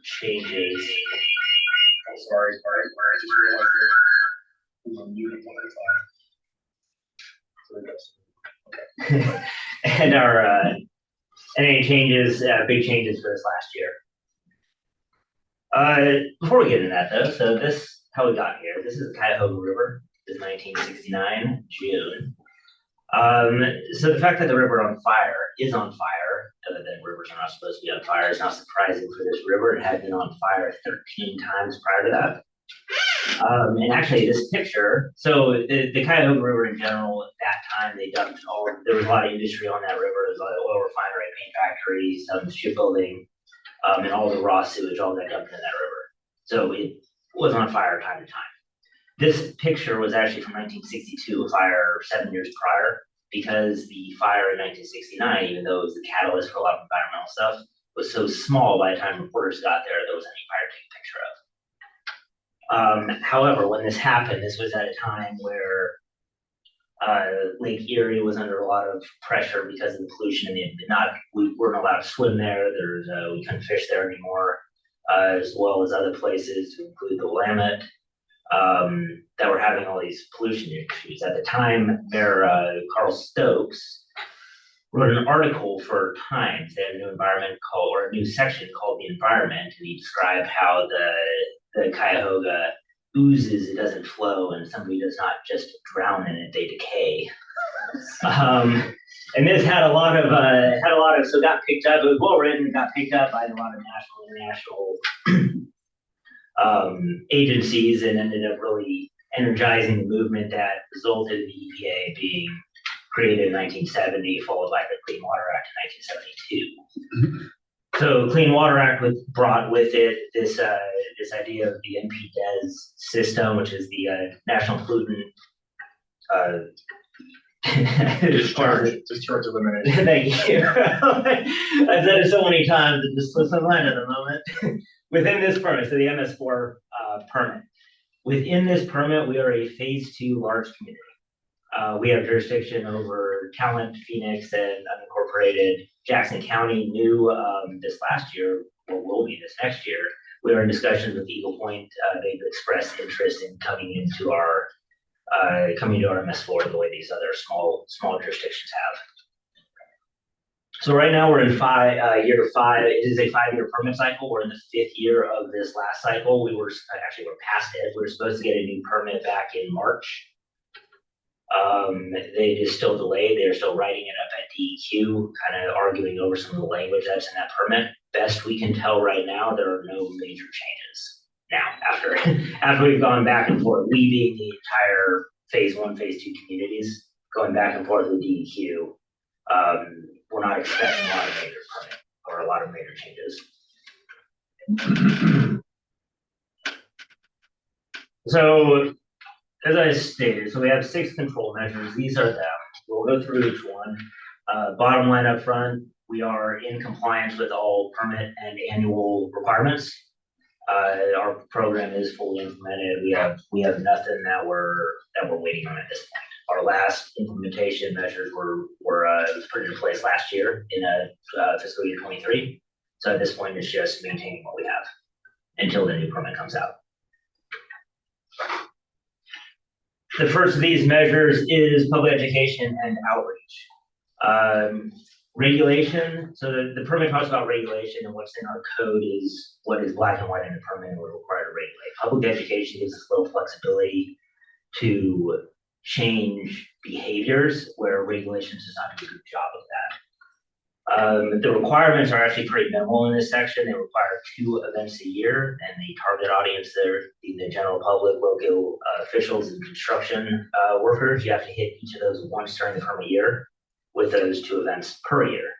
changes. Oh, sorry. Just realized it was on mute at 1:05. So that's okay. And any changes, big changes for this last year. Before we get into that though, so this, how we got here, this is the Cuyahoga River, this is 1969, June. So the fact that the river is on fire, other than rivers are not supposed to be on fire, is not surprising for this river. It had been on fire 13 times prior to that. And actually this picture, so the Cuyahoga River in general, at that time, there was a lot of industry on that river. There was a lot of oil refinery, paint factories, some shipbuilding, and all the raw sewage, all that dumped in that river. So it was on fire time to time. This picture was actually from 1962, a fire 7 years prior, because the fire in 1969, even though it was the catalyst for a lot of environmental stuff, was so small by the time reporters got there was any fire to take a picture of. However, when this happened, this was at a time where Lake Erie was under a lot of pressure because of the pollution, and we weren't allowed to swim there. We couldn't fish there anymore, as well as other places, to include the Willamette, that were having all these pollution issues. At the time, Carl Stokes wrote an article for Times. They had a new section called The Environment, and he described how the Cuyahoga oozes, it doesn't flow, and somebody does not just drown in it, they decay. And this had a lot of, so it got picked up, it was well written, it got picked up by a lot of national, international agencies, and ended up really energizing the movement that resulted in the EPA being created in 1970, followed by the Clean Water Act in 1972. So Clean Water Act brought with it this idea of the NPDES system, which is the National Pollutant Discharge elimination. Thank you. I've said it so many times, it just slips my mind at the moment. Within this permit, so the MS4 permit, within this permit, we are a phase 2 large community. We have jurisdiction over Talent, Phoenix, and unincorporated Jackson County. New this last year, or will be this next year. We are in discussions with Eagle Point. They've expressed interest in coming into our MS4 the way these other small jurisdictions have. So right now we're in year 5. It is a 5-year permit cycle. We're in the 5th year of this last cycle. We're past it. We were supposed to get a new permit back in March. They just still delayed. They're still writing it up at DEQ, kind of arguing over some of the language that's in that permit. Best we can tell right now, there are no major changes. Now, after we've gone back and forth, we being the entire phase 1, phase 2 communities, going back and forth with DEQ, we're not expecting a lot of major permit or a lot of major changes. So, as I stated, so we have 6 control measures. These are them. We'll go through each one. Bottom line up front, we are in compliance with all permit and annual requirements. Our program is fully implemented. We have nothing that we're waiting on at this point. Our last implementation measures were put in place last year in fiscal year 23. So at this point, it's just maintaining what we have until the new permit comes out. The first of these measures is public education and outreach. Regulation, so the permit talks about regulation, and what's in our code is what is black and white in the permit and we're required to regulate. Public education gives us a little flexibility to change behaviors where regulations does not do a good job of that. The requirements are actually pretty minimal in this section. They require 2 events a year, and the target audience there, the general public, local officials, and construction workers. You have to hit each of those once during the permit year with those 2 events per year.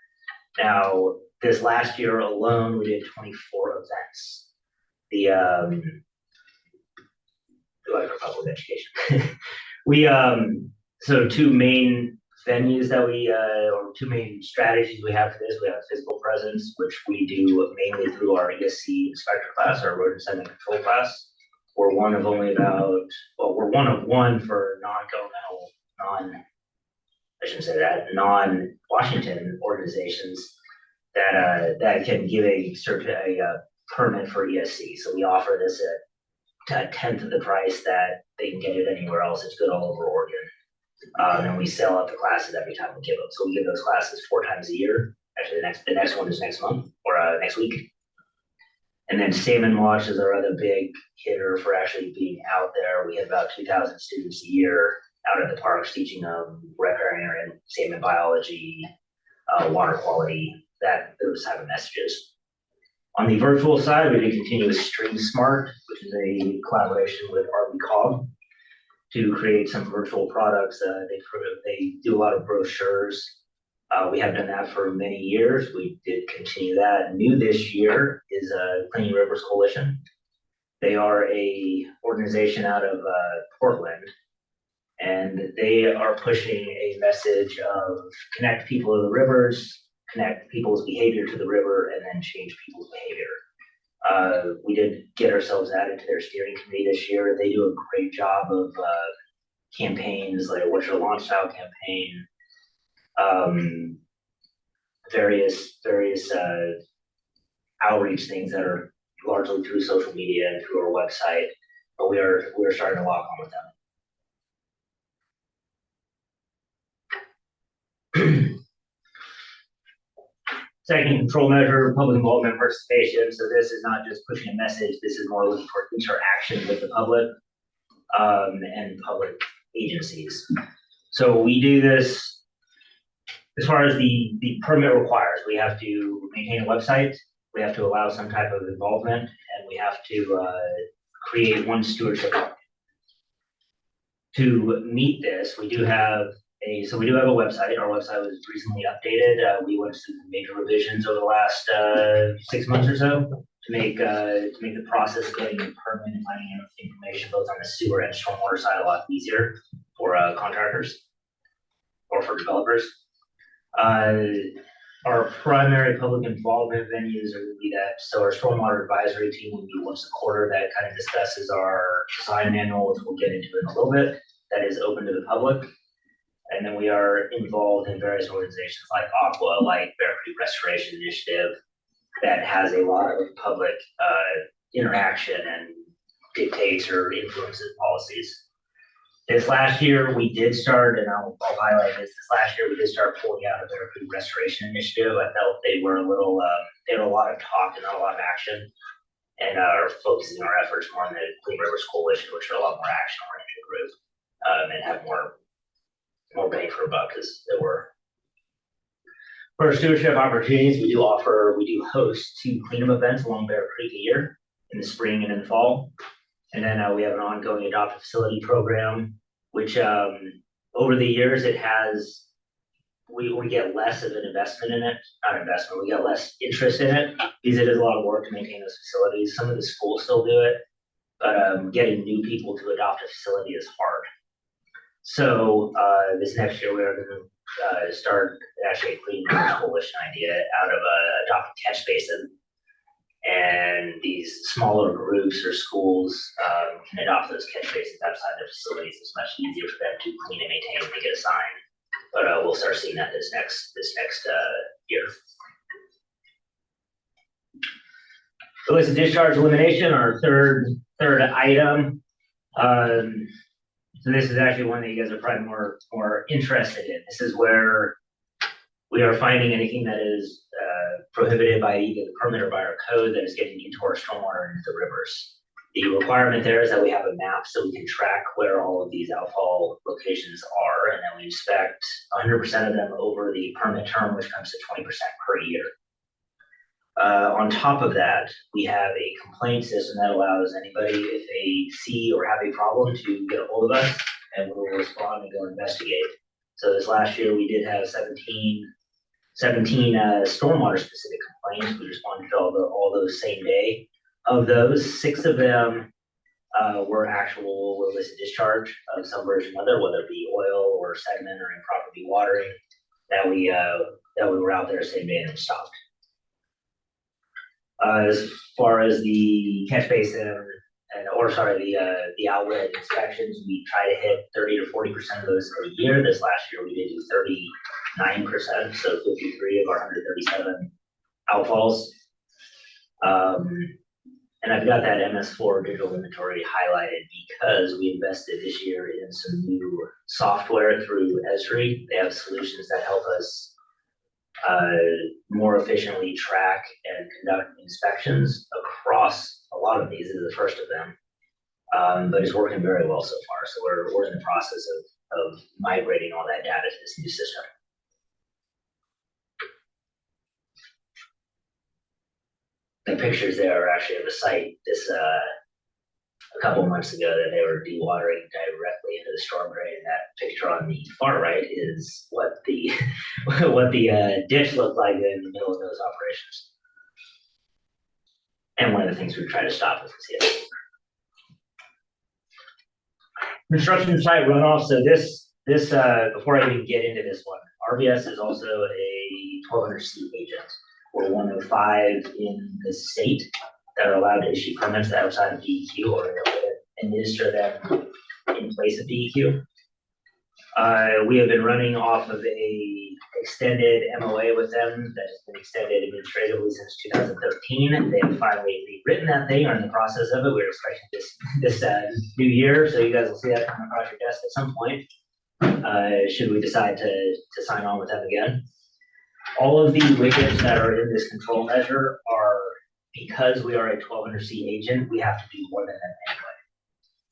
Now, this last year alone, we did 24 events. For public education. So 2 main venues that or 2 main strategies we have for this. We have physical presence, which we do mainly through our ESC inspector class, our road and sediment control class. We're one of one for non-governmental, non-Washington organizations that can give a permit for ESC. So we offer this at a tenth of the price that they can get it anywhere else. It's good all over Oregon. And we sell out the classes every time we give them. So we give those classes 4 times a year. Actually, the next one is next month or next week. And then Salmon Watch is our other big hitter for actually being out there. We have about 2,000 students a year out at the parks teaching them riparian, salmon biology, water quality, those type of messages. On the virtual side, we do continue with Stream Smart, which is a collaboration with RV Cog to create some virtual products. They do a lot of brochures. We have done that for many years. We did continue that. New this year is Clean Rivers Coalition. They are a organization out of Portland, and they are pushing a message of connect people to the rivers, connect people's behavior to the river, and then change people's behavior. We did get ourselves added to their steering committee this year. They do a great job of campaigns like What's Your Launch Style campaign, various outreach things that are largely through social media and through our website, but we're starting to lock on with them. Second control measure, public involvement participation. So this is not just pushing a message, this is more looking for interaction with the public and public agencies. So we do this as far as the permit requires. We have to maintain a website, we have to allow some type of involvement, and we have to create one stewardship. To meet this, we do have a website. Our website was recently updated. We went through major revisions over the last 6 months or so to make the process of getting a permit and finding information both on the sewer and stormwater side a lot easier for contractors or for developers. Our primary public involvement venues are going to be that. So our stormwater advisory team will meet once a quarter. That kind of discusses our design manual, which we'll get into in a little bit. That is open to the public. And then we are involved in various organizations like Aqua, like Bear Creek Restoration Initiative, that has a lot of public interaction and dictates or influences policies. This last year we did start, and I'll highlight this. This last year we did start pulling out of Bear Creek Restoration Initiative. I felt they were a little, they had a lot of talk and not a lot of action, and are focusing our efforts more on the Clean Rivers Coalition, which are a lot more action-oriented group, and have more bang for a buck, as it were. For our stewardship opportunities, we do host 2 cleanup events along Bear Creek a year, in the spring and in the fall. And then we have an ongoing adoptive facility program, which over the years we get less of an investment in it, we get less interest in it, because it is a lot of work to maintain those facilities. Some of the schools still do it, but getting new people to adopt a facility is hard. So this next year we are going to start actually a Clean Rivers Coalition idea out of adopt a catch basin, and these smaller groups or schools can adopt those catch basins outside their facilities. It's much easier for them to clean and maintain and get assigned. But we'll start seeing that this next year. Illicit discharge elimination, our third item. So this is actually one that you guys are probably more interested in. This is where we are finding anything that is prohibited by either the permit or by our code that is getting into our stormwater and into the rivers. The requirement there is that we have a map so we can track where all of these outfall locations are, and then we inspect 100% of them over the permit term, which comes to 20% per year. On top of that, we have a complaint system that allows anybody, if they see or have a problem, to get a hold of us, and we will respond and go investigate. So this last year, we did have 17 stormwater specific complaints. We responded to all those same day. Of those, 6 of them were actual illicit discharge of some version of it, whether it be oil or sediment or improper dewatering, that we were out there same day and stopped. As far as the catch basin the outlet inspections, we try to hit 30 to 40% of those a year. This last year we did do 39%, so 53 of our 137 outfalls. And I've got that MS4 digital inventory highlighted because we invested this year in some new software through Esri. They have solutions that help us more efficiently track and conduct inspections across a lot of these. This is the first of them, but it's working very well so far. So we're in the process of migrating all that data to this new system. The pictures there are actually of the site this a couple months ago that they were dewatering directly into the storm drain. And that picture on the far right is what the what the ditch looked like in the middle of those operations. And one of the things we try to stop is it. Construction site runoff. So this before I even get into this one, RBS is also a 1200C agent. We're one of 5 in the state that are allowed to issue permits outside of DEQ or administer them in place of DEQ. We have been running off of a extended MOA with them that has been extended administratively since 2013. They have finally rewritten that thing, are in the process of it. We're expecting this new year, so you guys will see that come across your desk at some point, should we decide to sign on with them again. All of the widgets that are in this control measure are, because we are a 1200C agent, we have to do more than that anyway.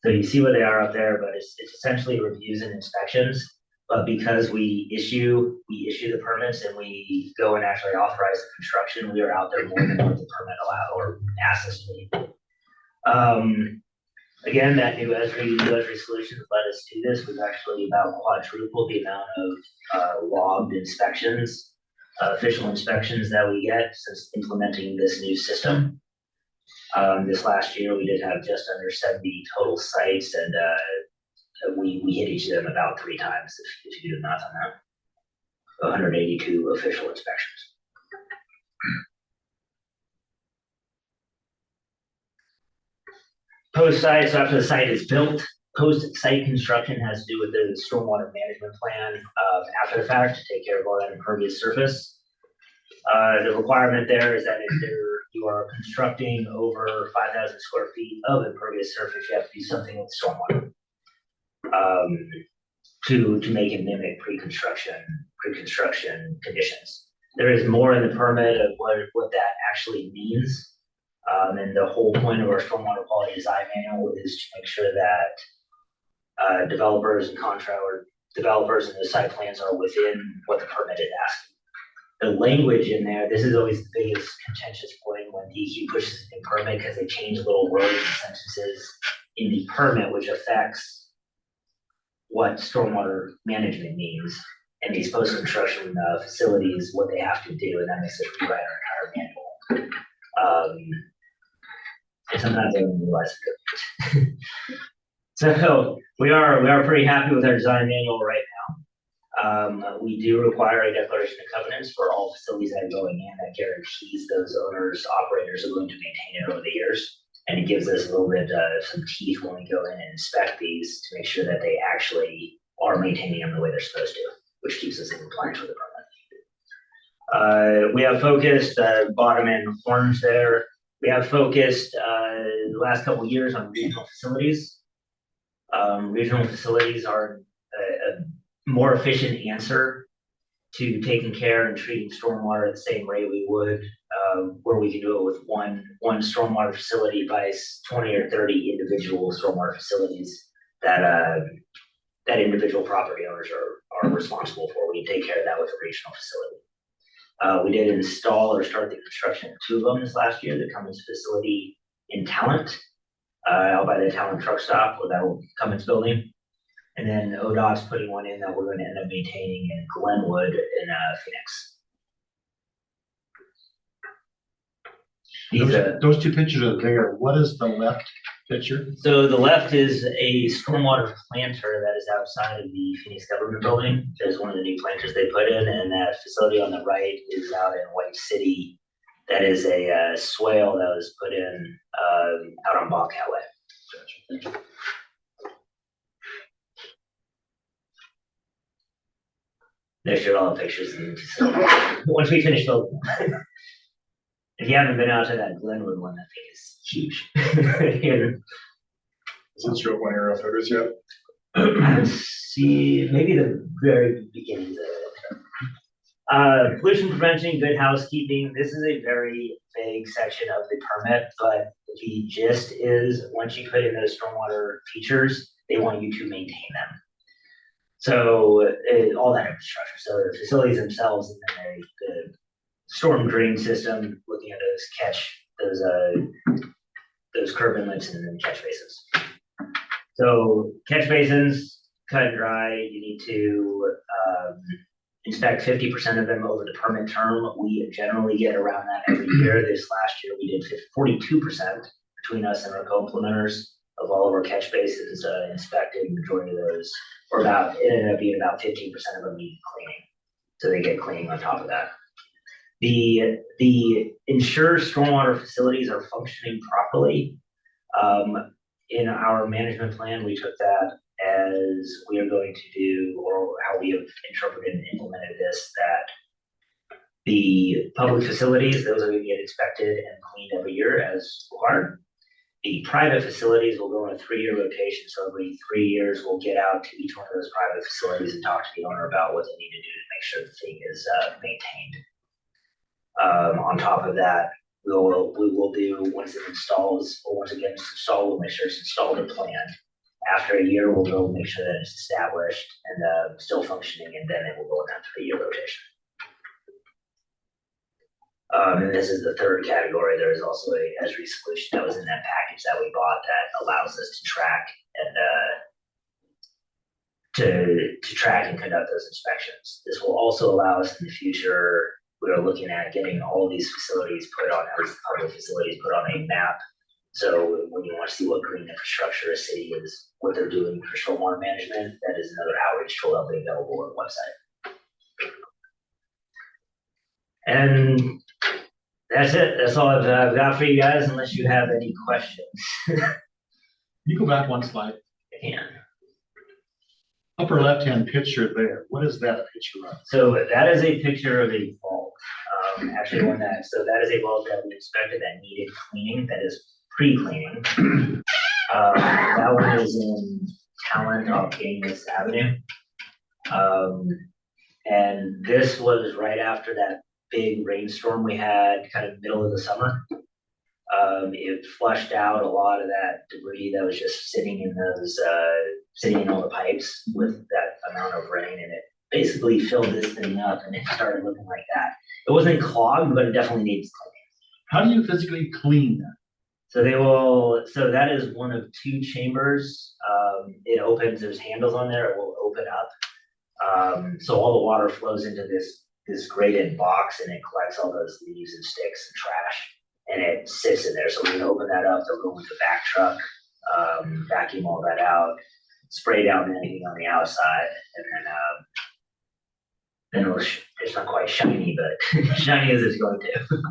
So you see what they are up there, but it's essentially reviews and inspections. But because we issue the permits and we go and actually authorize the construction, we are out there more than what the permit allow or asks us to do. Again, that new Esri solutions let us do this. We've actually about quadrupled the amount of logged inspections, official inspections that we get since implementing this new system. This last year, we did have just under 70 total sites, and we hit each of them about 3 times, if you do the math on that. 182 official inspections. Post-site, so after the site is built, post-site construction has to do with the stormwater management plan after the fact to take care of all that impervious surface. The requirement there is that if you are constructing over 5,000 square feet of impervious surface, you have to do something with stormwater to make it mimic pre-construction conditions. There is more in the permit of what that actually means. And the whole point of our stormwater quality design manual is to make sure that developers and developers and the site plans are within what the permit is asking. The language in there, this is always the biggest contentious point when DEQ pushes a new permit because they change little words and sentences in the permit, which affects what stormwater management means and these post-construction facilities, what they have to do, and that makes us rewrite our entire manual. And sometimes I don't realize it. So we are pretty happy with our design manual right now. We do require a declaration of covenants for all facilities that are going in that guarantees those owners, operators are going to maintain it over the years. And it gives us a little bit of some teeth when we go in and inspect these to make sure that they actually are maintaining them the way they're supposed to, which keeps us in compliance with the permit. We have focused bottom end orange there. We have focused the last couple of years on regional facilities. Regional facilities are a more efficient answer to taking care and treating stormwater at the same rate we would, where we can do it with one stormwater facility by 20 or 30 individual stormwater facilities that individual property owners are responsible for. We can take care of that with a regional facility. We did install or start the construction of 2 of them this last year. The Cummins facility in Talent, out by the Talent truck stop, or that old Cummins building. And then ODOT's putting one in that we're going to end up maintaining in Glenwood in Phoenix. Those 2 pictures are there. What is the left picture? So the left is a stormwater planter that is outside of the Phoenix government building. There's one of the new planters they put in, and that facility on the right is out in White City. That is a swale that was put in out on Bobcat Way. Gotcha. There's your all the pictures. Once we finish building. If you haven't been out to that Glenwood one, that thing is huge. And Does it show up on aerial photos yet? I see maybe the very beginnings of it. Pollution prevention, good housekeeping. This is a very vague section of the permit, but the gist is once you put in those stormwater features, they want you to maintain them. So all that infrastructure, so the facilities themselves, and then the storm drain system, looking at those curb inlets and then catch basins. So catch basins, cut and dry, you need to inspect 50% of them over the permit term. We generally get around that every year. This last year we did 42% between us and our co-implementers of all of our catch basins inspected. Majority of those, or about, it ended up being about 15% of them need cleaning. So they get cleaning on top of that. The ensure stormwater facilities are functioning properly. In our management plan, we took that as we are going to do, or how we have interpreted and implemented this, that the public facilities, those are going to get inspected and cleaned every year as required. The private facilities will go on a 3-year rotation. So every 3 years, we'll get out to each one of those private facilities and talk to the owner about what they need to do to make sure the thing is maintained. On top of that, we will do, once it installs, or once it gets installed, we'll make sure it's installed and planned. After a year, we'll go make sure that it's established and still functioning, and then it will go in that 3-year rotation. And this is the third category. There is also a Esri solution that was in that package that we bought that allows us to track and to track and conduct those inspections. This will also allow us in the future. We are looking at getting all of these facilities put on, at least public facilities put on a map. So when you want to see what green infrastructure a city is, what they're doing for stormwater management, that is another outreach tool that will be available on the website. And that's it. That's all I've got for you guys, unless you have any questions. You go back one slide. I can. Upper left-hand picture there. What is that a picture of? So that is a picture of a vault. Actually, so that is a vault that we inspected that needed cleaning. That is pre-cleaning. That one is in Talent off Gaines Avenue. And this was right after that big rainstorm we had, kind of middle of the summer. It flushed out a lot of that debris that was just sitting in all the pipes with that amount of rain, and it basically filled this thing up, and it started looking like that. It wasn't clogged, but it definitely needs cleaning. How do you physically clean that? So that is one of 2 chambers. It opens, there's handles on there, it will open up. So all the water flows into this graded box, and it collects all those leaves and sticks and trash, and it sits in there. So we can open that up, they'll go with the back truck, vacuum all that out, spray down anything on the outside, and then it's not quite shiny, but shiny as it's going to.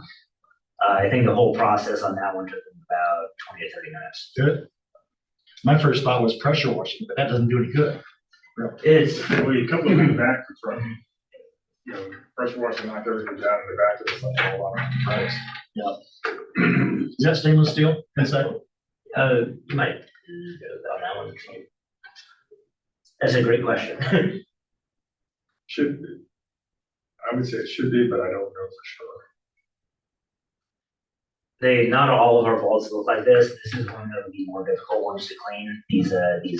I think the whole process on that one took about 20 to 30 minutes. Good. My first thought was pressure washing, but that doesn't do any good. It's Well, you couple it in the back to front. You know, pressure washing knocked everything down in the back of the thing. A lot of price. Is that stainless steel inside? you might go on that one. That's a great question. Should be. I would say it should be, but I don't know for sure. Not all of our vaults look like this. This is one that would be more difficult ones to clean. These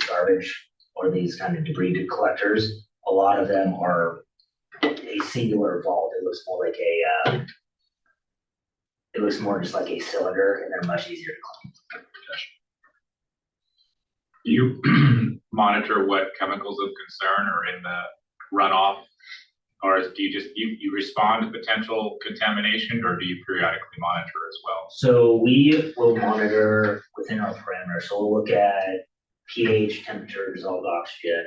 garbage or these kind of debris collectors. A lot of them are a singular vault. It looks more like it looks more just like a cylinder, and they're much easier to clean. Do you monitor what chemicals of concern are in the runoff? Or do you just, you respond to potential contamination, or do you periodically monitor as well? So we will monitor within our parameters. So we'll look at pH, temperature, dissolved oxygen,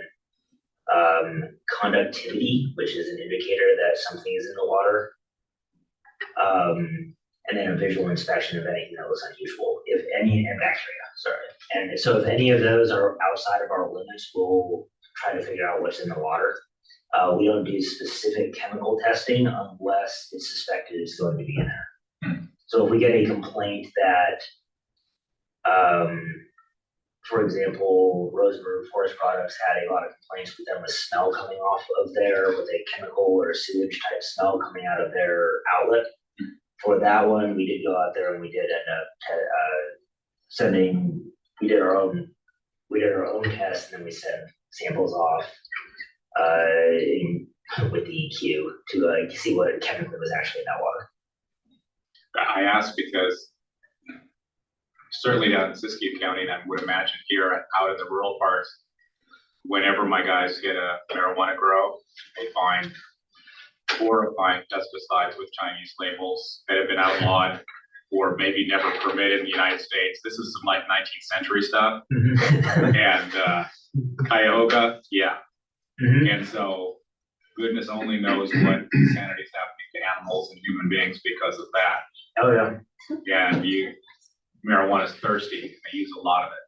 conductivity, which is an indicator that something is in the water, and then a visual inspection of anything that looks unusual, if any, and bacteria, sorry. And so if any of those are outside of our limits, we'll try to figure out what's in the water. We don't do specific chemical testing unless it's suspected it's going to be in there. So if we get a complaint that For example, Rosenberg Forest Products had a lot of complaints with them with smell coming off of there, with a chemical or sewage type smell coming out of their outlet. For that one, we did go out there and we did end up we did our own test, and then we sent samples off with the EQ to see what chemical was actually in that water. I asked because certainly down in Siskiyou County, and I would imagine here out in the rural parts, whenever my guys hit a marijuana grow, they find horrifying pesticides with Chinese labels that have been outlawed or maybe never permitted in the United States. This is some like 19th century stuff. And Cuyahoga, yeah. And so goodness only knows what insanity is happening to animals and human beings because of that. Oh yeah. Yeah, and marijuana is thirsty. They use a lot of it.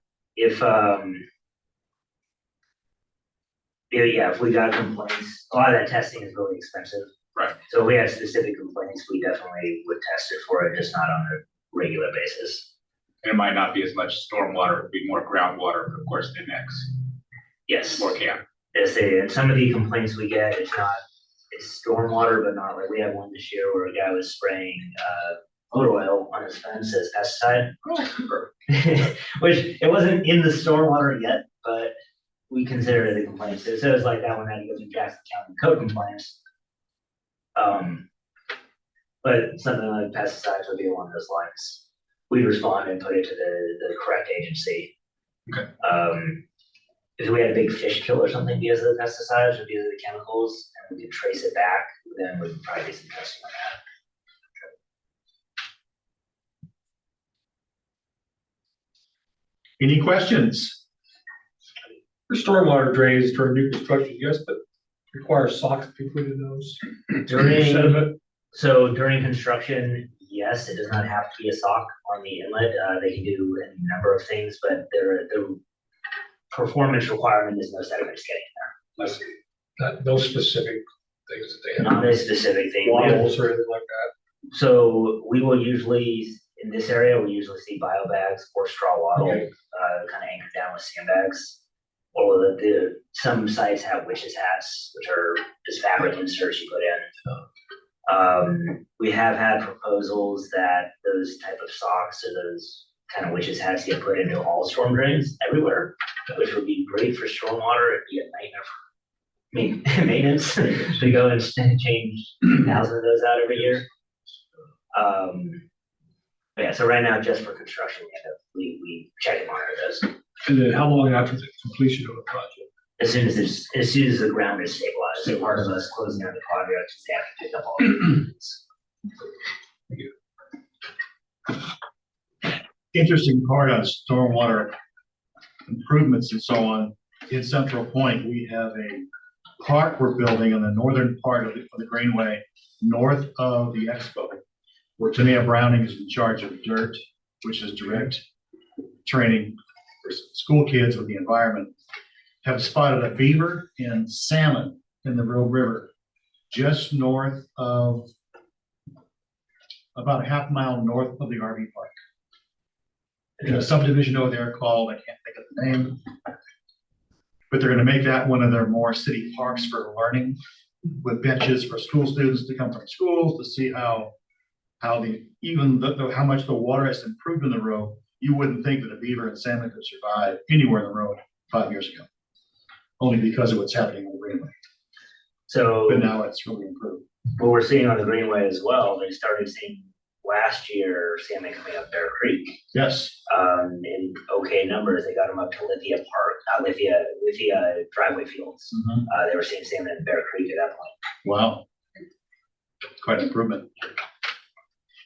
If we got complaints, a lot of that testing is really expensive. Right. So if we had specific complaints, we definitely would test it for it, just not on a regular basis. And it might not be as much stormwater, it'd be more groundwater, but of course they mix. Yes. Or can. And some of the complaints we get, it's stormwater, but not like we had one this year where a guy was spraying motor oil on his fence as pesticide. Which it wasn't in the stormwater yet, but we consider it a complaint. So it's like that one had to go through Jackson County code compliance. But something like pesticides would be along those lines. We'd respond and put it to the correct agency. Okay. If we had a big fish kill or something because of the pesticides or because of the chemicals, and we could trace it back, then we would probably do some testing on that. Any questions? For stormwater drains for new construction, yes, but require socks to be put in those. Sediment. During construction, yes, it does not have to be a sock on the inlet. They can do a number of things, but the performance requirement is no sediment getting I see. No specific things that they there. have. Not a specific thing. Waddles or anything like that. So we will usually, in this area, we usually see bio bags or straw wattle, Okay. kind of anchored down with sandbags. Or some sites have witches hats, which are just fabric inserts you put in. We have had proposals that those type of socks or those kind of witches hats get put into all storm drains everywhere, which would be great for stormwater. It'd be a nightmare for maintenance to go and change 1,000 of those out every year. Yeah, so right now, just for construction, we check and monitor those. And then how long after the completion of a project? As soon as the ground is stabilized, so part of us closing down the project is they have to pick up all the Interesting part on stormwater improvements and so on. In Central Point, we have a park we're building in the northern part of the Greenway, north of the expo, where Tanea Browning is in charge of dirt, which is direct training for school kids with the environment. Have spotted a beaver and salmon in the Rogue River, just north of, about a half mile north of the RV park. In a subdivision over there called, I can't think of the name, but they're gonna make that one of their more city parks for learning, with benches for school students to come from schools to see how how much the water has improved in the road. You wouldn't think that a beaver and salmon could survive anywhere in the road 5 years ago, only because of what's happening on the Greenway. So But now it's really improved. what we're seeing on the Greenway as well, they started seeing last year salmon coming up Bear Creek. Yes, In okay numbers, they got them up to Lithia Park, Lithia driveway fields. They were seeing salmon in Bear Creek at that point. wow. Quite an improvement.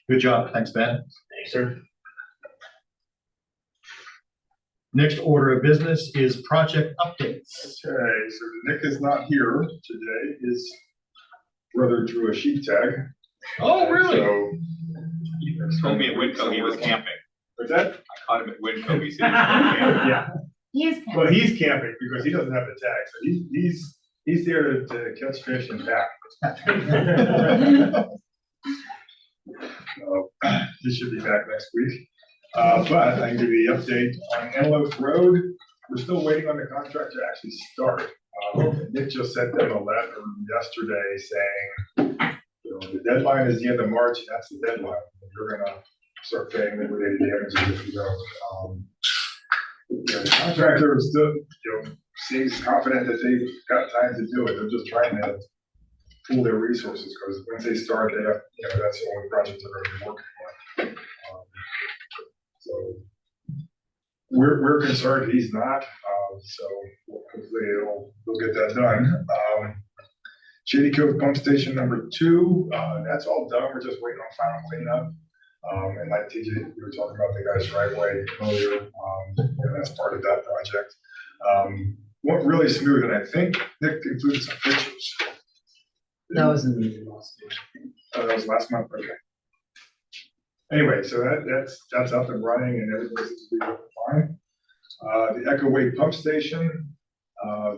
Good job, thanks, Ben. Thanks, sir. Next order of business is project updates. Okay, so Nick is not here today. His brother drew a sheep tag. Oh, really? So, He told me at Winco he was camping. what's that? I caught him at Winco, he said he was camping. Yeah, He is kind well, of. he's camping because he doesn't have the tag, so he's there to catch fish and back. So, he should be back next week. But I can give you the update on Antelope Road. We're still waiting on the contract to actually start. Nick just sent them a letter yesterday saying, you know, the deadline is the end of March, and that's the deadline. You're gonna start paying liquidated damages if you don't. You know, the contractor is still, you know, seems confident that they've got time to do it. They're just trying to pool their resources, because once they start, they have, you know, that's the only project they're gonna be working on. So we're concerned he's not, so hopefully they'll get that done. Shady Cove Pump Station number 2, that's all done. We're just waiting on final cleanup. And like TJ, we were talking about the guy's driveway earlier, and that's part of that project. Went really smooth, and I think Nick included some pictures. That was in the last one. That was last month, okay. Anyway, so that's up and running, and everything seems to be working fine. The Echo Way Pump Station, I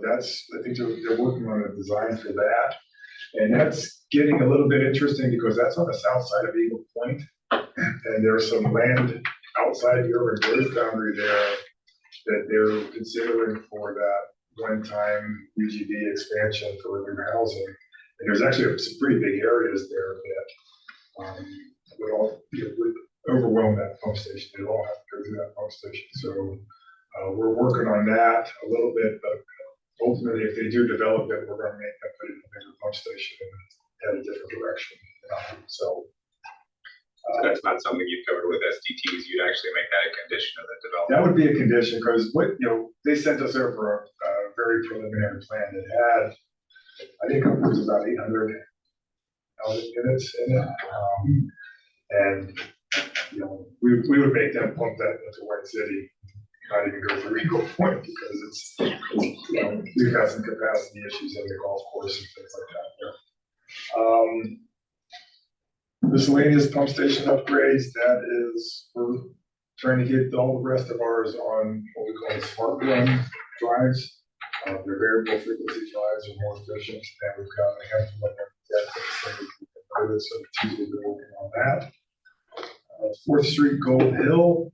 think they're working on a design for that. And that's getting a little bit interesting because that's on the south side of Eagle Point. And there's some land outside the urban growth boundary there that they're considering for that one-time UGB expansion for living housing. And there's actually some pretty big areas there that would all would overwhelm that pump station. They all have to go through that pump station. So we're working on that a little bit, but ultimately, if they do develop it, we're going to make them put it in a bigger pump station and head a different direction. That's not something you covered with SDTs. You'd actually make that a condition of the development. That would be a condition, because they sent us over a very preliminary plan that had, I think it was about 800 housing units in it. And we would make them pump that into White City, not even go through Eagle Point, because it's we've got some capacity issues in the golf course and things like that. Miscellaneous pump station upgrades, we're trying to get all the rest of ours on what we call smart run drives. They're variable frequency drives, are more efficient, and we've got a handful of them. So Tuesday we're working on that. 4th Street, Gold Hill.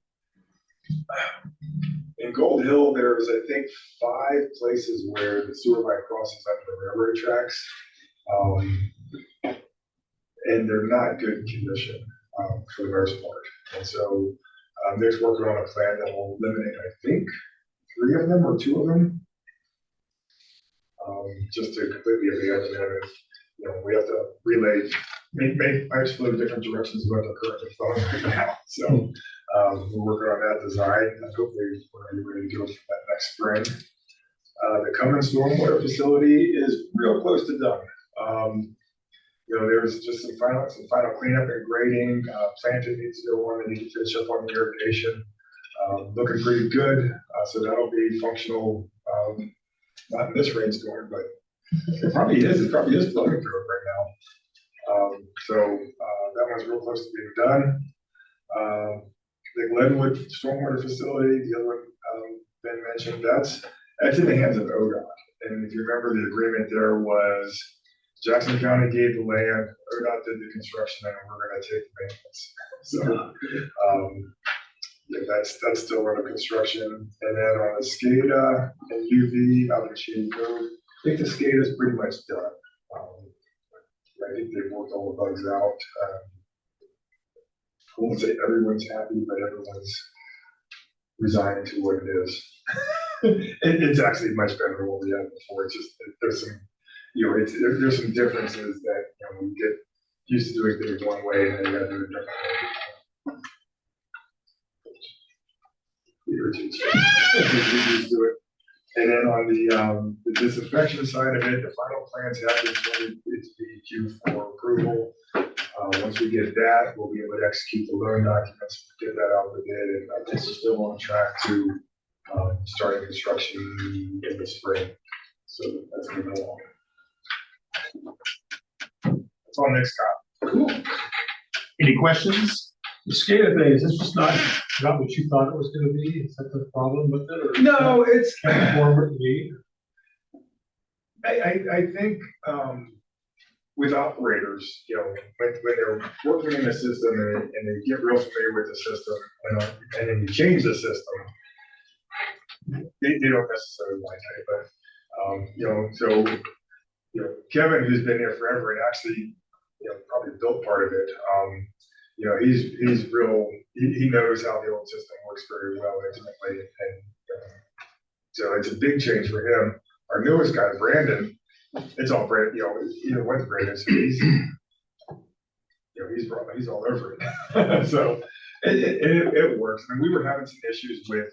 In Gold Hill, there's, I think, 5 places where the sewer line crosses under the railroad tracks. And they're not good condition for the most part. And so Nick's working on a plan that will eliminate, I think, 3 of them or 2 of them. Just to completely abandon them. And, we have to relay, make pipes flow different directions of what they're currently flowing right now. So we're working on that design, and hopefully we're going to be ready to go for that next spring. The Cummins Stormwater Facility is real close to done. There's just some final cleanup and grading. Planting needs to go on. They need to finish up on the irrigation. Looking pretty good. So that'll be functional. Not in this rainstorm, but it probably is. It probably is flowing through it right now. So that one's real close to being done. The Glenwood Stormwater Facility, the other one Ben mentioned, that's in the hands of ODOT. And if you remember, the agreement there was Jackson County gave the land, ODOT did the construction, and we're going to take the maintenance. So that's still under construction. And then on the SCADA and UV out in Shady Cove, I think the SCADA is pretty much done. I think they've worked all the bugs out. I won't say everyone's happy, but everyone's resigned to what it is. It's actually much better than what we had before. It's just there's some, there's some differences that we get used to doing things one way, and then you got to do it different way. Used to it. And then on the disinfection side of it, the final plans have been submitted to DEQ for approval. Once we get that, we'll be able to execute the loan documents, get that out of the bid, and I think we're still on track to starting construction in the spring. So that's going to go along. That's all next time. Cool. Any questions? The SCADA thing, is this just not what you thought it was gonna be? Is that the problem with it, or? No, it's. Can it form what you need? I think with operators, when they're working in the system and they get real familiar with the system, and then you change the system, they don't necessarily like it, but, Kevin, who's been there forever and actually, probably built part of it, he's real, he knows how the old system works very well intimately, and so it's a big change for him. Our newest guy, Brandon, it's all Brandon, he went to Brandon, so he's all over it. So it works. I mean, we were having some issues with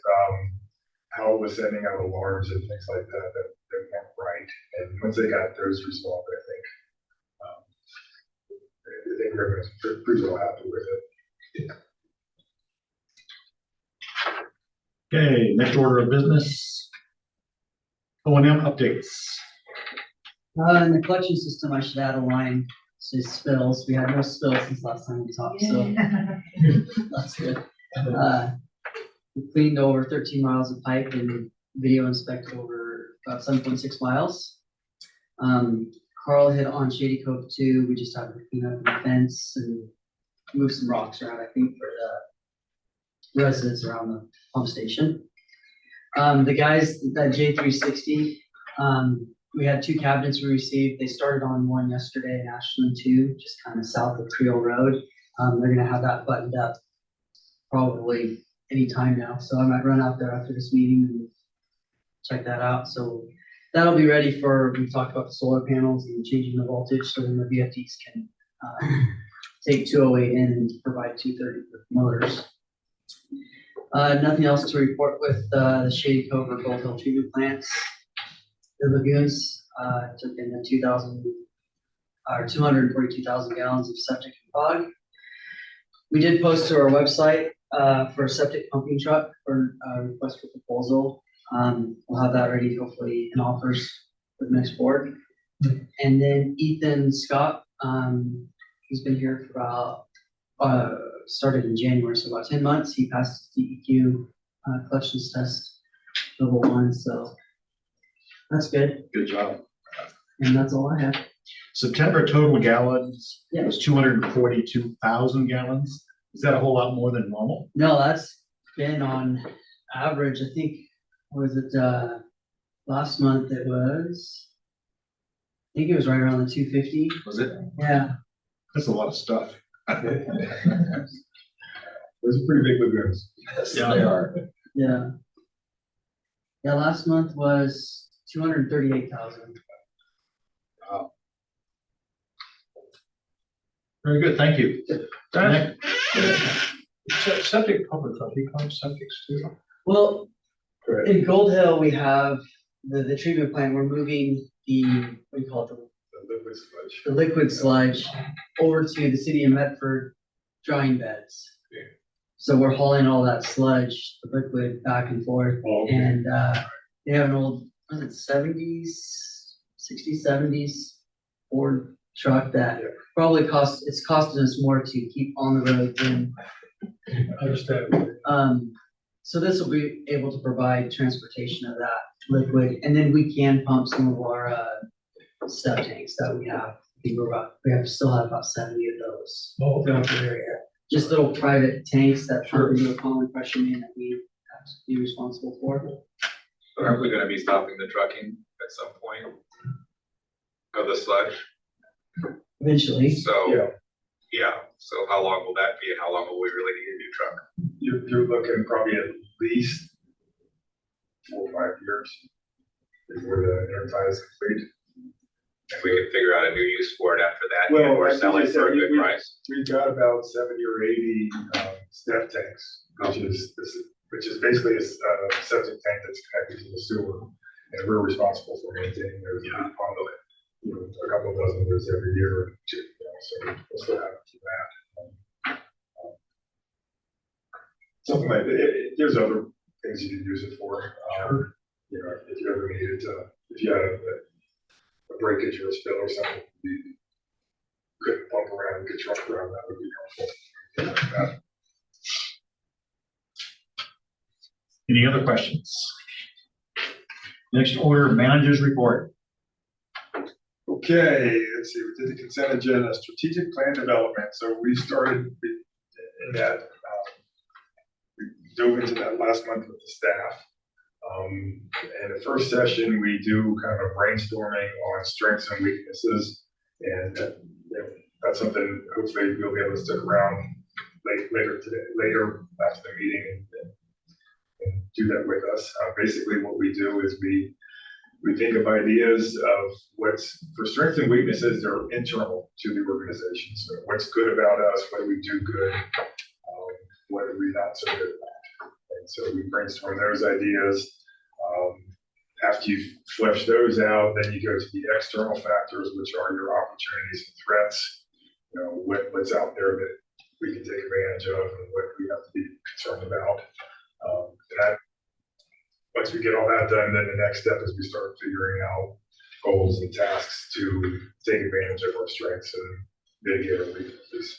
how it was sending out alarms and things like that weren't right. And once they got those resolved, I think everyone's pretty well happy with it. Okay, next order of business. O&M updates. In the collection system, I should add a line to spills. We had no spills since last time we talked, so that's good. We cleaned over 13 miles of pipe and video inspected over about 7.6 miles. Carl hit on Shady Cove 2. We just had to clean up the fence and move some rocks around, I think, for the residents around the pump station. The guys at J360, we had 2 cabinets we received. They started on one yesterday in Ashland 2, just kind of south of Creel Road. They're gonna have that buttoned up probably anytime now. So I might run out there after this meeting and check that out. So that'll be ready for, we talked about the solar panels and changing the voltage so then the VFDs can take 208 in and provide 230 with motors. Nothing else to report with the Shady Cove or Gold Hill treatment plants. The lagoons took in the 242,000 gallons of septic and fog. We did post to our website for a septic pumping truck for request for proposal. We'll have that ready, hopefully, in offers for the next board. And then Ethan Scott, he's been here for about started in January, so about 10 months. He passed the DEQ collections test level 1, so that's good. Good job. And that's all I have. September total gallons Yeah. was 242,000 gallons. Is that a whole lot more than normal? No, that's been on average, I think, was it last month it was, I think it was right around the 250. Was it? Yeah. That's a lot of stuff. Those are pretty big lagoons. Yeah, they are. Yeah. Yeah, last month was 238,000. Very good, thank you. That- Septic pumper truck, he pumps septics too. Well, Correct. in Gold Hill, we have the treatment plant. We're moving the, what do you call it? The liquid sludge. The liquid sludge over to the city of Medford drying beds. Okay. So we're hauling all that sludge, the liquid back and forth. Oh, okay. And they have an old, was it 60s, 70s Ford truck that Yeah. probably it's costing us more to keep on the road than Understand. so this will be able to provide transportation of that liquid, and then we can pump some of our step tanks that we have. I think we have still have about 70 of those Oh, throughout the area. Just little private tanks that pump into a common pressure main that we have to be responsible for. Aren't we gonna be stopping the trucking at some point of the sludge? Eventually, So, yeah, so how long will that be and how long will we really need a new truck? You're looking probably at least 4 or 5 years before the enterprise is complete. And we can figure out a new use for it after that, Well, and we're like you selling said, for a we- good we- price. We've got about 70 or 80 step tanks, which is basically a septic tank that's connected to the sewer. And we're responsible for maintaining those. Yeah. A couple of dozen of those every year. So we'll still have to do that. Something like that. There's other things you could use it for. If you ever needed to, if you had a breakage or a spill or something, you could bump around, get truck around, that would be helpful. Things like that. Any other questions? Next order, managers report. Okay, let's see, we did the consent agenda, strategic plan development, so we started in that, we dove into that last month with the staff. In the first session, we do kind of a brainstorming on strengths and weaknesses, and that's something hopefully you'll be able to stick around later after the meeting and do that with us. Basically, what we do is we think of ideas of what's, for strengths and weaknesses, they're internal to the organization. So what's good about us, what do we do good, what are we not so good about? And so we brainstorm those ideas. After you flesh those out, then you go to the external factors, which are your opportunities and threats. You know, what's out there that we can take advantage of and what we have to be concerned about. Once we get all that done, then the next step is we start figuring out goals and tasks to take advantage of our strengths and mitigate our weaknesses.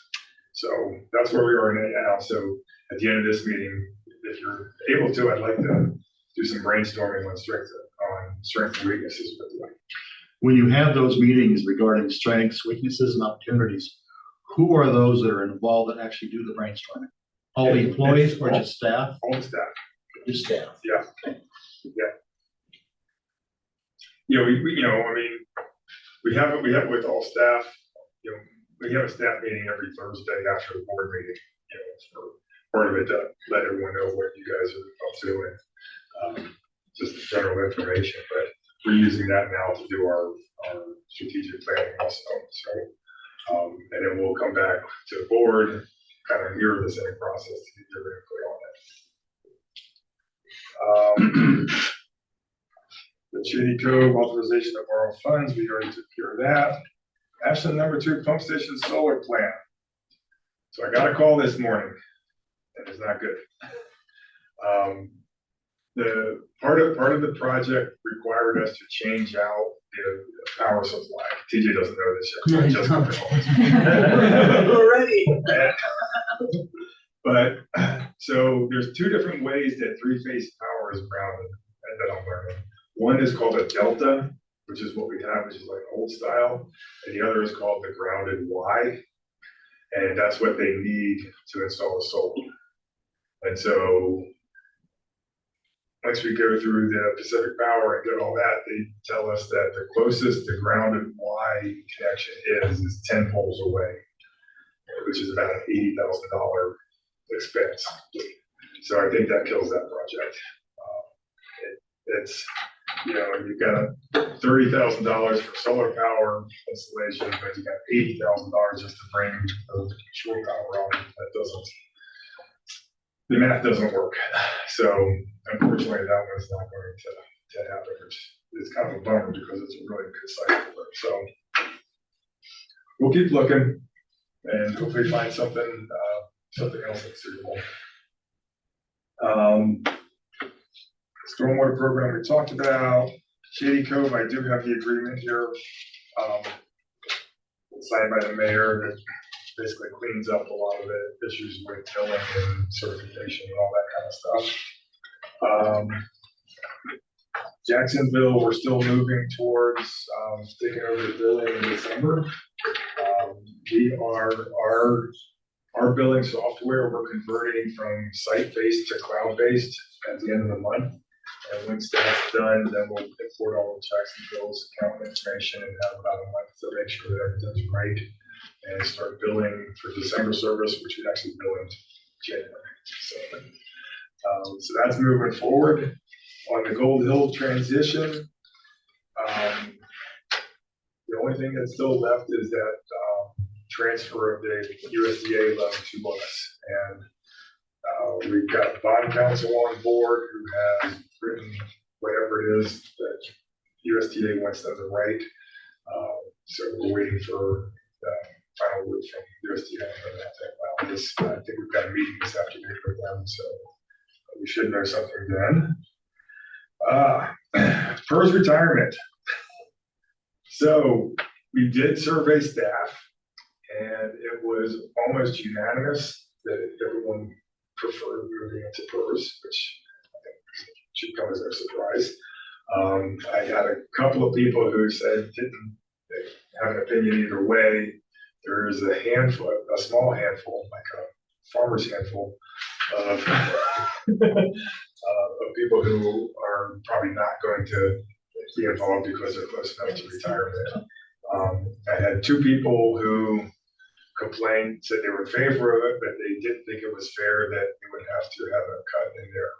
So that's where we are now. So at the end of this meeting, if you're able to, I'd like to do some brainstorming on strengths and weaknesses with you. When you have those meetings regarding strengths, weaknesses, and opportunities, who are those that are involved that actually do the brainstorming? All the employees or just staff? All the staff. Just staff. Yeah. Yeah. You know, we have with all staff, you know, we have a staff meeting every Thursday after the board meeting, you know, for part of it to let everyone know what you guys are up to and just general information, but we're using that now to do our strategic planning also. So, and then we'll come back to the board, kind of mirror the same process to get your input on it. The Shady Cove authorization of borrow funds, we already took care of that. Ashland #2 pump station solar plan. So I got a call this morning, and it's not good. The part of the project required us to change out the power supply. TJ doesn't know this yet. I just got the call. Already. But so there's two different ways that three-phase power is grounded that I'm learning. One is called a delta, which is what we have, which is like old style, and the other is called the grounded Y, and that's what they need to install the solar. And so once we go through the Pacific Power and get all that, they tell us that the closest the grounded Y connection is 10 poles away, which is about an $80,000 expense. So I think that kills that project. It's, you know, you've got $30,000 for solar power installation, but you got $80,000 just to bring the shore power on. That doesn't, the math doesn't work. So unfortunately, that one's not going to happen, which is kind of a bummer because it's a really good site for it. So we'll keep looking and hopefully find something else that's suitable. Stormwater program we talked about. Shady Cove, I do have the agreement here, signed by the mayor that basically cleans up a lot of the issues with billing and certification and all that kind of stuff. Jacksonville, we're still moving towards taking over the billing in December. Our billing software, we're converting from site-based to cloud-based at the end of the month. And once that's done, then we'll import all the checks and bills, account information, and have about a month to make sure that everything's right and start billing for December service, which we actually bill in January. So that's moving forward. On the Gold Hill transition, the only thing that's still left is that transfer of the USDA loan to us. And we've got bond counsel on board who has written whatever it is that USDA wants them to write. So we're waiting for final word from USDA on that. I think we've got a meeting this afternoon with them, so we should know something then. PERS retirement. So we did survey staff, and it was almost unanimous that everyone preferred moving into PERS, which I think should come as no surprise. I had a couple of people who said have an opinion either way. There is a handful, a small handful, like a farmer's handful of, of people who are probably not going to be involved because they're close enough to retirement. I had two people who complained, said they were in favor of it, but they didn't think it was fair that they would have to have a cut in their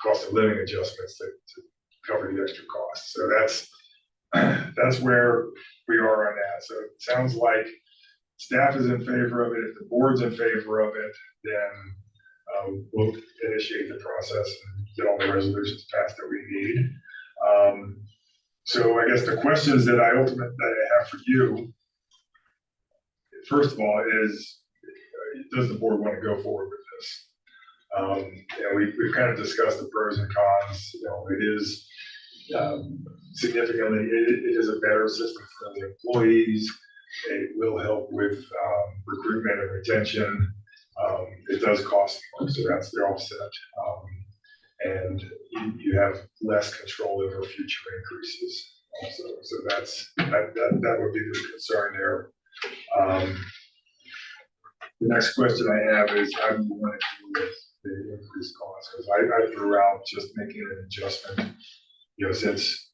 cost of living adjustments to cover the extra costs. So that's where we are on that. So it sounds like staff is in favor of it. If the board's in favor of it, then we'll initiate the process and get all the resolutions passed that we need. So I guess the questions that I have for you, first of all, is does the board want to go forward with this? We've kind of discussed the pros and cons. It is significantly, it is a better system for the employees. It will help with recruitment and retention. It does cost more, so that's the offset. And you have less control over future increases also. So that would be the concern there. The next question I have is how do you want to deal with the increased costs? Because I threw out just making an adjustment, since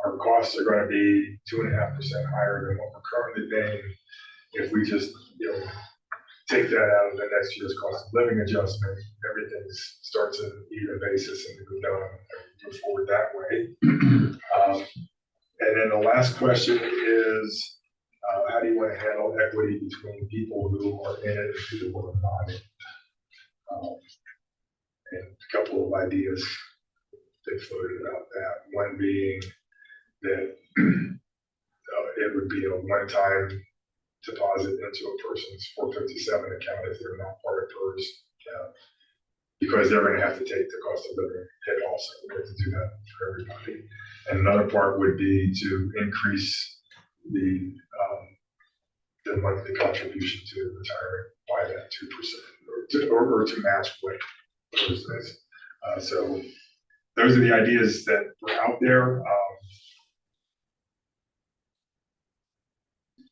our costs are going to be 2.5% higher than what we're currently paying. If we just, take that out of the next year's cost of living adjustment, everything starts at an even basis and we move forward that way. And then the last question is, how do you want to handle equity between people who are in it and people who are not in it? And a couple of ideas that floated about that. One being that it would be a one-time deposit into a person's 457 account if they're not part of PERS, because they're going to have to take the cost of living hit also. We have to do that for everybody. And another part would be to increase the monthly contribution to retirement by that 2% or to match what PERS is. So those are the ideas that were out there.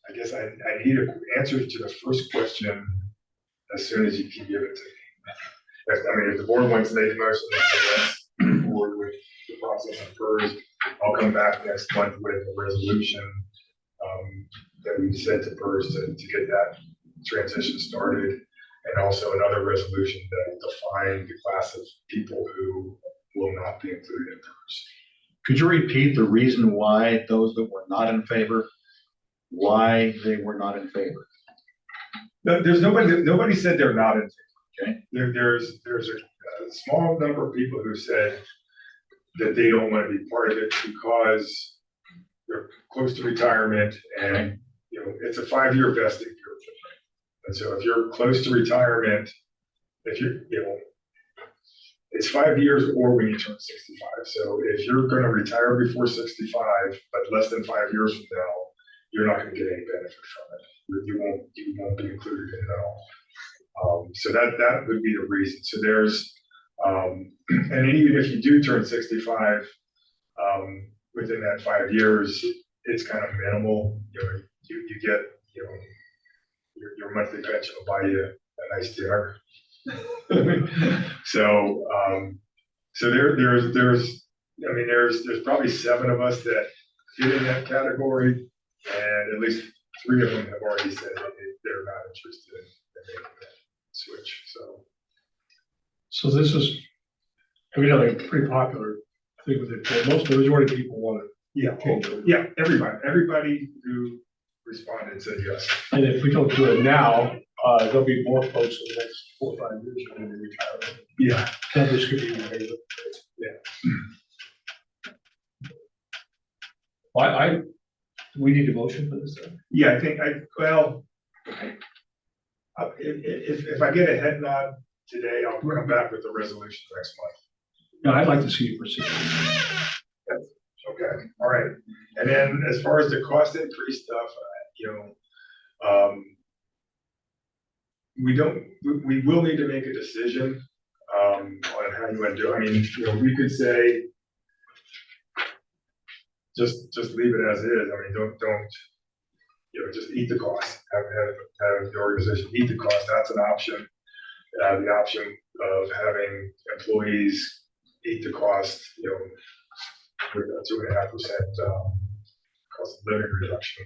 I guess I need an answer to the first question as soon as you can give it to me. If the board wants to make a motion to move forward with the process of PERS, I'll come back next month with a resolution that we sent to PERS to get that transition started, and also another resolution that will define the class of people who will not be included in PERS. Could you repeat the reason why those that were not in favor, why they were not in favor? No, there's nobody said they're not in favor. Okay. There's a small number of people who said that they don't want to be part of it because they're close to retirement and it's a 5-year vesting period. And so if you're close to retirement, it's 5 years or when you turn 65. So if you're going to retire before 65, but less than 5 years from now, you're not going to get any benefit from it. You won't be included in it at all. So that would be the reason. So there's, and even if you do turn 65, within that 5 years, it's kind of minimal. You get, your monthly pension will buy you a nice dinner. So there's probably 7 of us that fit in that category. And at least 3 of them have already said that they're not interested in making that switch. So this is evidently pretty popular thing with it. Most of the majority of people want it. Yeah, everybody who responded said yes. And if we don't do it now, there'll be more folks in the next 4 or 5 years who are going to retire. Yeah. So this could be amazing. Yeah. We need a motion for this. Yeah, I think if I get a head nod today, I'll come back with the resolution next month. Yeah, I'd like to see you proceed. Okay, all right. And then as far as the cost increase stuff, we will need to make a decision on how you want to do it. We could say just leave it as is. I mean, don't, just eat the cost. Have the organization eat the cost. That's an option. The option of having employees eat the cost, with a 2.5% cost of living reduction,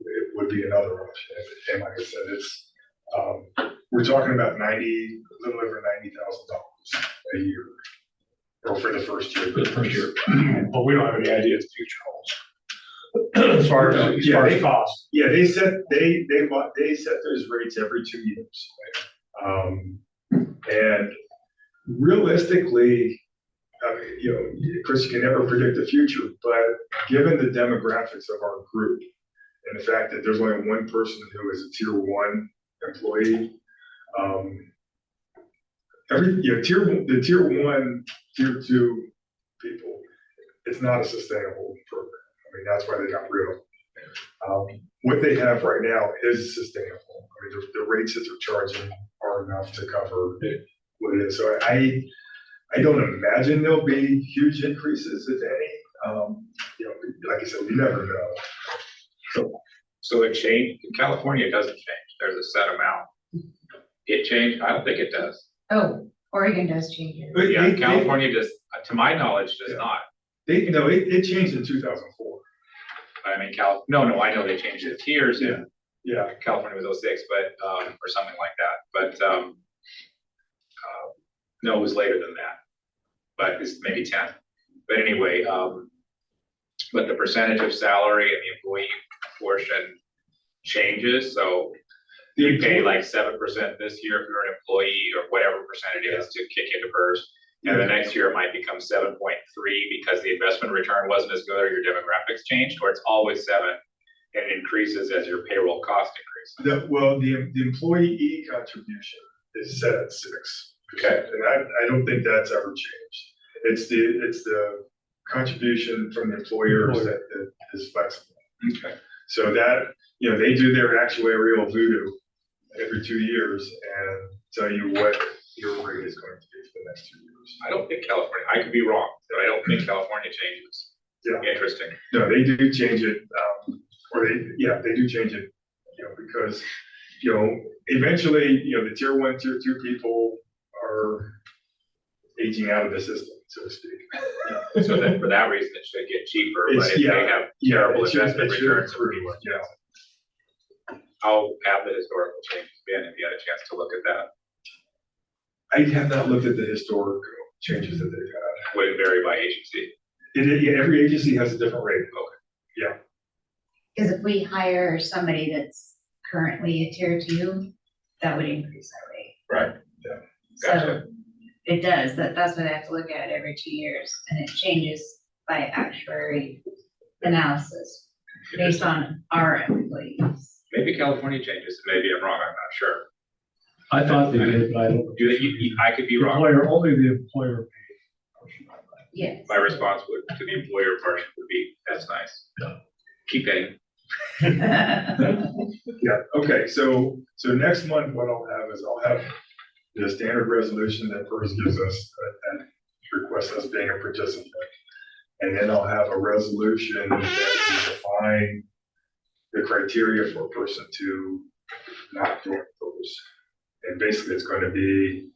it would be another option. And like I said, it's, we're talking about a little over $90,000 a year, or for the first year. For the first year. But we don't have any idea what the future holds. As far as cost. Yeah, they set those rates every 2 years. And realistically, I mean, of course, you can never predict the future, but given the demographics of our group and the fact that there's only one person who is a tier 1 employee, the tier 1, tier 2 people, it's not a sustainable program. I mean, that's why they got rid of it. What they have right now is sustainable. I mean, the rates that they're charging are enough to cover what it is. So I don't imagine there'll be huge increases, if any. Like I said, you never know. So it changed, in California, it doesn't change, there's a set amount. It changed, I don't think it does. Oh, Oregon does change it. But Yeah, California does, to my knowledge, does Yeah. not. It changed in 2004. I mean, no, I know they changed the tiers in Yeah. California was 06, but, or something like that, but, no, it was later than that. But it's maybe 10. But anyway, but the percentage of salary and the employee portion changes, so you pay like 7% this year if you're an employee or whatever percent it is to kick into PERS. And the next year it might become 7.3 because the investment return wasn't as good or your demographics changed, or it's always 7 and it increases as your payroll cost increases. The employee contribution is set at 6%. Okay. And I don't think that's ever changed. It's the contribution from the employers that is flexible. Okay. So that, they do their actuarial voodoo every 2 years and tell you what your rate is going to be for the next 2 years. I don't think California, I could be wrong, but I don't think California changes. Yeah. Interesting. No, they do change it, they do change it, because, eventually, the tier 1, tier 2 people are aging out of the system, so to speak. So then for that reason, it should get cheaper, but It's- if they have terrible it should- investment it should returns. improve, yeah. How have the historical changes been, if you had a chance to look at that? I have not looked at the historic changes that they've had. Would it vary by agency? Every agency has a different rate. Because if we hire somebody that's currently a tier 2, that would increase our rate. Right. Yeah. So Gotcha. it does, that's why they have to look at it every 2 years, and it changes by actuary analysis based on our employees. Maybe California changes, maybe I'm wrong, I'm not sure. I thought they did, but I don't. Do they, I could be wrong. Only the employer paid. Yes. My response to the employer portion would be, that's nice. Keep paying. Yeah, okay, so next month, what I'll have is the standard resolution that PERS gives us, and requests us being a participant. And then I'll have a resolution that will define the criteria for a person to not join PERS. And basically, it's going to be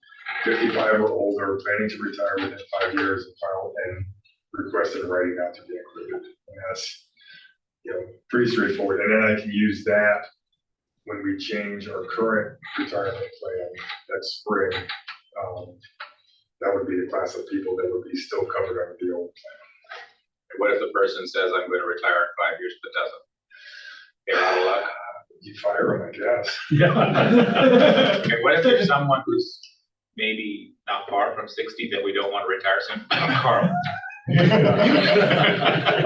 55 or older, planning to retire within 5 years, and file and request in writing not to be included. And that's, pretty straightforward. And then I can use that when we change our current retirement plan next spring. That would be the class of people that would be still covered under the old plan. What if the person says, I'm going to retire in 5 years, but doesn't? They're out of luck. You fire them, I guess. Yeah. Okay, what if there's someone who's maybe not far from 60 that we don't want to retire soon? Carl. Like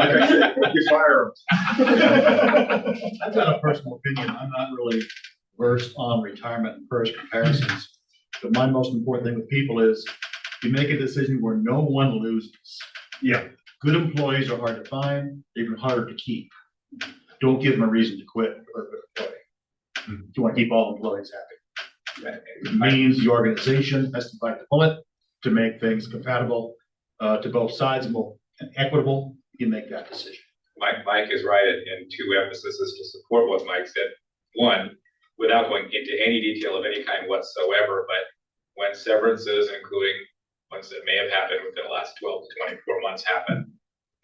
I said, you fire them. I've got a personal opinion. I'm not really versed on retirement and PERS comparisons. But my most important thing with people is you make a decision where no one loses. Yeah. Good employees are hard to find, even harder to keep. Don't give them a reason to quit or quit. You want to keep all employees happy. It means the organization has to bite the bullet to make things compatible to both sides and equitable. you make that decision. Mike is right in two emphases to support what Mike said. One, without going into any detail of any kind whatsoever, but when severances, including ones that may have happened within the last 12 to 24 months happen,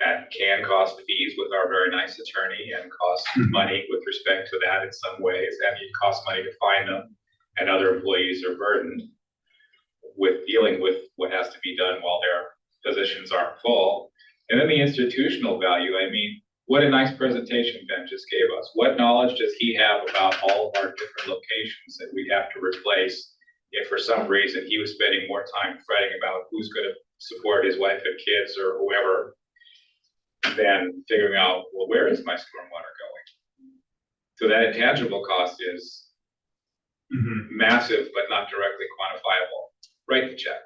that can cost fees with our very nice attorney and cost money with respect to that in some ways, and it costs money to find them, and other employees are burdened with dealing with what has to be done while their positions aren't full. And then the institutional value, I mean, what a nice presentation Ben just gave us. What knowledge does he have about all of our different locations that we have to replace if for some reason he was spending more time fretting about who's going to support his wife and kids or whoever than figuring out, well, where is my stormwater going? So that intangible cost is massive, but not directly quantifiable. Write the check.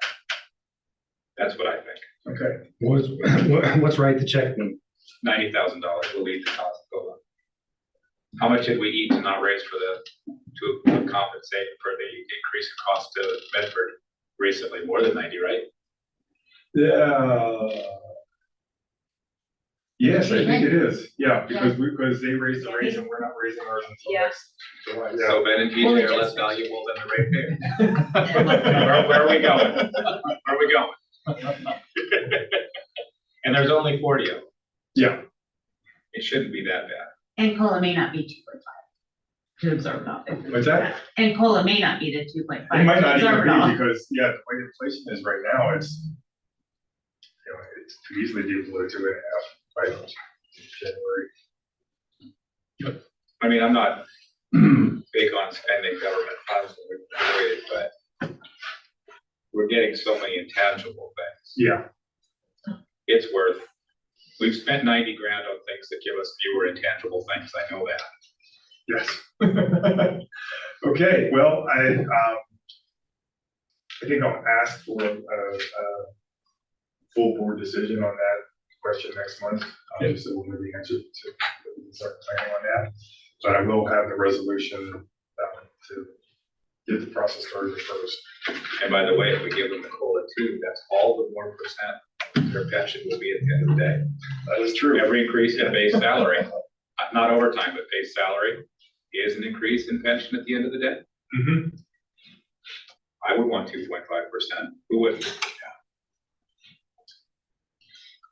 That's what I think. Okay, What's right to check mean? $90,000 will lead the cost to go up. How much did we eat to not raise for to compensate for the increase in cost to Medford recently? More than 90, right? yeah. Yes, I think it is, yeah, because they raised the rates and we're not raising ours until Yeah. next July, yeah. So Ben and Well, TJ it are less just- valuable than the ratepayer. Where are we going? Where are we going? And there's only 40 of them. Yeah, It shouldn't be that bad. And COLA may not be 2.5 to absorb it all. what's that? And COLA may not be the 2.5. It might to not even absorb it all. be because, yeah, the way inflation is right now, it's, you know, it could easily be below 2.5 by January. I mean, I'm not big on spending government funds when we're created, but we're getting so many intangible things. Yeah, It's worth, we've spent 90 grand on things that give us fewer intangible things. I know that. yes. Okay, well, I think I'll ask for a full board decision on that question next month. Obviously, we'll know the answer to, we can start planning on that. But I will have the resolution to get the process started first. And by the way, if we give them the COLA too, that's all the more percent their pension will be at the end of the day. That is true. Every increase in base salary, not overtime, but base salary is an increase in pension at the end of the day. Mhm. I would want 2.5%. Who wouldn't?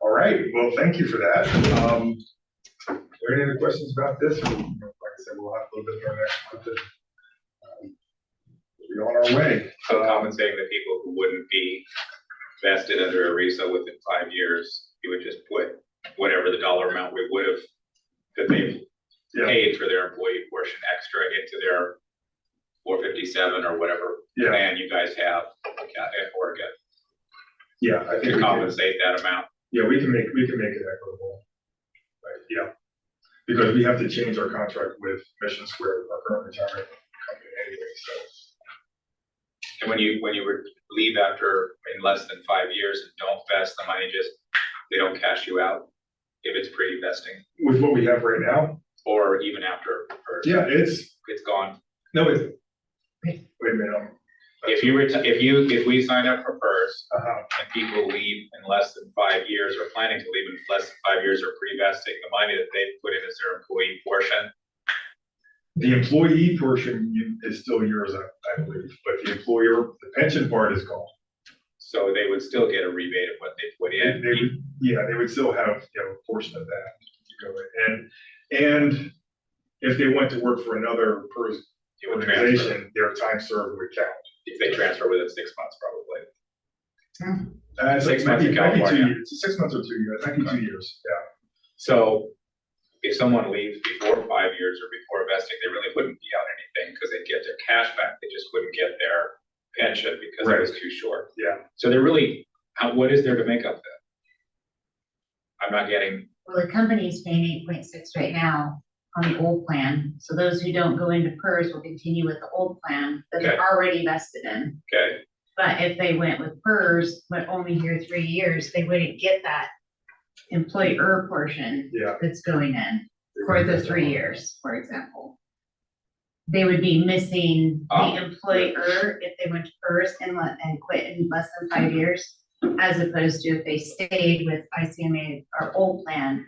All right, well, thank you for that. Are there any other questions about this? Or, like I said, we'll have a little bit more next month. And, we're on our way. So compensating the people who wouldn't be vested under ERISA within 5 years, you would just put whatever the dollar amount we would have, that they've Yeah. paid for their employee portion extra into their 457 or whatever Yeah, plan you guys have at Oregon yeah, I think to we can, compensate that amount. yeah, we can make it equitable. Right, yeah, because we have to change our contract with Mission Square, our current retirement company anyway, so. And when you leave after in less than 5 years and don't vest, the money just, they don't cash you out if it's pre-vesting With what we have right now, or even after, or yeah, it's gone. no, it's, wait a minute. If we sign up for PERS Uh-huh, and people leave in less than 5 years or planning to leave in less than 5 years or pre-vesting, the money that they put in as their employee portion, the employee portion is still yours, I believe, but the employer, the pension part is gone. so they would still get a rebate of what they put in. They would, yeah, they would still have, you know, a portion of that to go in. And if they went to work for another PERS It would transfer, organization, their time served would count. if they transfer within 6 months, probably. It's 6 like, months in might be 2 California. years, 6 months or 2 years, I think 2 years, yeah. So if someone leaves before 5 years or before vesting, they really wouldn't be out anything because they'd get their cash back. They just wouldn't get their pension because it was too short. Yeah. So they're really, what is there to make up that? I'm not getting, Well, the company's paying 8.6 right now on the old plan, so those who don't go into PERS will continue with the old plan that they're already vested in. okay, But if they went with PERS, but only here 3 years, they wouldn't get that employer portion Yeah. that's going in for the 3 years, for example. They would be missing Ah. the employer if they went to PERS and quit in less than 5 years. as opposed to if they stayed with ICMA, our old plan.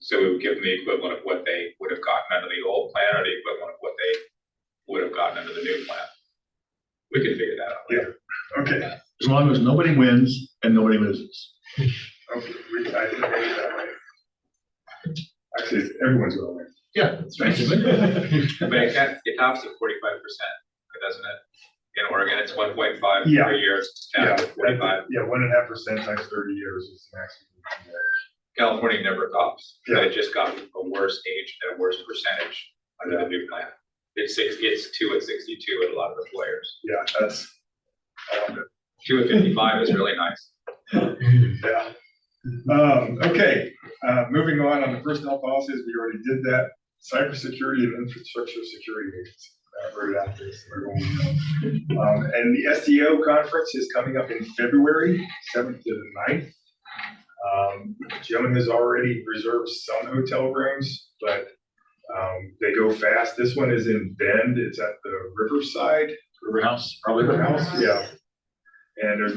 So we would give them the equivalent of what they would have gotten under the old plan or the equivalent of what they would have gotten under the new plan. We can figure that out later. Okay, As long as nobody wins and nobody loses. okay, I didn't make it that way. Actually, everyone's gonna win. Yeah, that's right. But it tops at 45%, doesn't it? In Oregon, it's 1.5 Yeah. per year, it's Yeah, capped at 45. yeah, 1.5% times 30 years is the maximum. California never tops, Yeah. but it just got a worse age and a worse percentage under the new plan. It's 2 at 62 at a lot of employers. Yeah, that's, 2 at 55 is really nice. yeah. Okay, moving on the personnel policies, we already did that. Cybersecurity and infrastructure security needs. Right after this, we're going. And the STO conference is coming up in February 7th to the 9th. Jim has already reserved some hotel rooms, but they go fast. This one is in Bend. It's at the Riverside. River House, River House, yeah. And there's,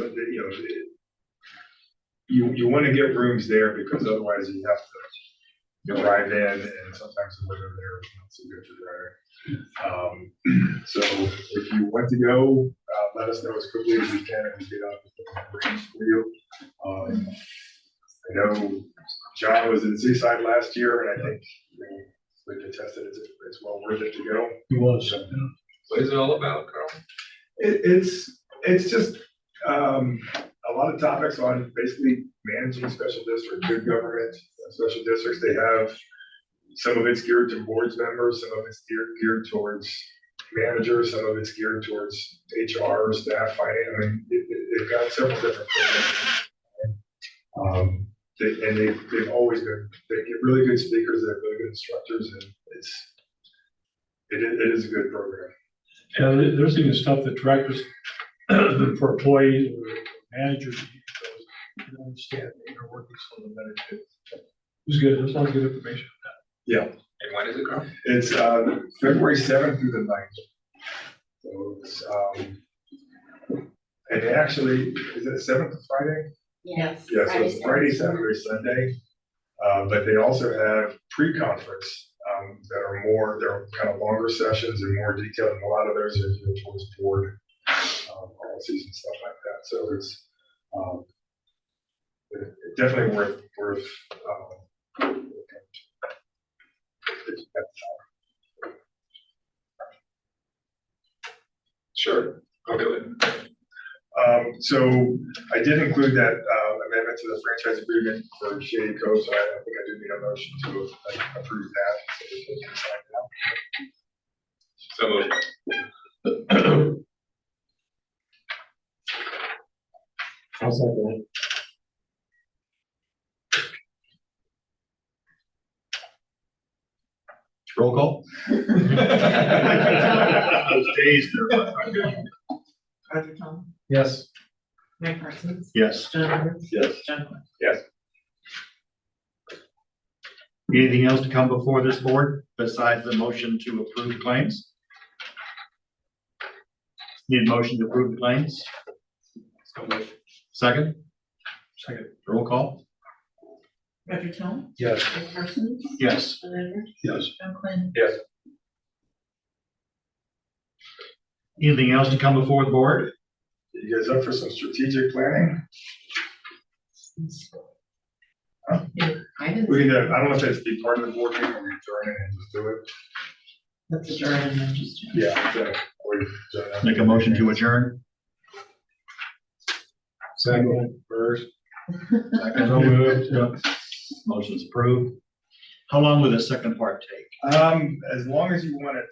you want to get rooms there because otherwise you have to drive in, and sometimes the weather there is not so good for driving. So if you want to go, let us know as quickly as you can, and we get out the rooms for you. I know John was in Seaside last year, and I think we can test it. It's well worth it to go. It was. What is it all about, Carl? It's just a lot of topics on basically managing special district, good government, special districts. They have, some of it's geared to boards members, some of it's geared towards managers, some of it's geared towards HR, staff, finance. I mean, they've got several different programs. They've always been, they get really good speakers, they're really good instructors, and it is a good program. Yeah, there's even stuff that directors for employees or managers to understand the inner workings of the better too. It was good. There's a lot of good information. Yeah, And when is it, Carl? it's February 7th through the 9th. So it's, and actually, is it 7th Friday? Yes. Yeah, so it's Friday, Saturday, Sunday. But they also have pre-conference that are more, they're kind of longer sessions and more detailed, and a lot of those are geared towards board policies and stuff like that. So it's definitely worth Sure, I'll do it. So I did include that amendment to the franchise agreement for Shady Cove, so I think I do need a motion to approve that. So we can sign that. So moved. I'll second it. Roll call. Those days there. Roger Tom, Yes. Mike Parsons, Yes. John Roberts. Yes. John Clark. Yes. Anything else to come before this board besides the motion to approve claims? Need a motion to approve the claims? Second? Second. Roll call? Roger Tom, Yes. Mike Parsons, Yes. John Roberts, Yes. John Quinn. Yes. Anything else to come before the board? You guys up for some strategic planning? I didn't. We can, I don't know if that's be part of the board meeting or we adjourn it and just do it. Let's adjourn and then just. Yeah. Okay. Or we adjourn it. Make a motion to adjourn? Second. First. Second. So moved. Motion's approved. How long will the second part take? As long as you want it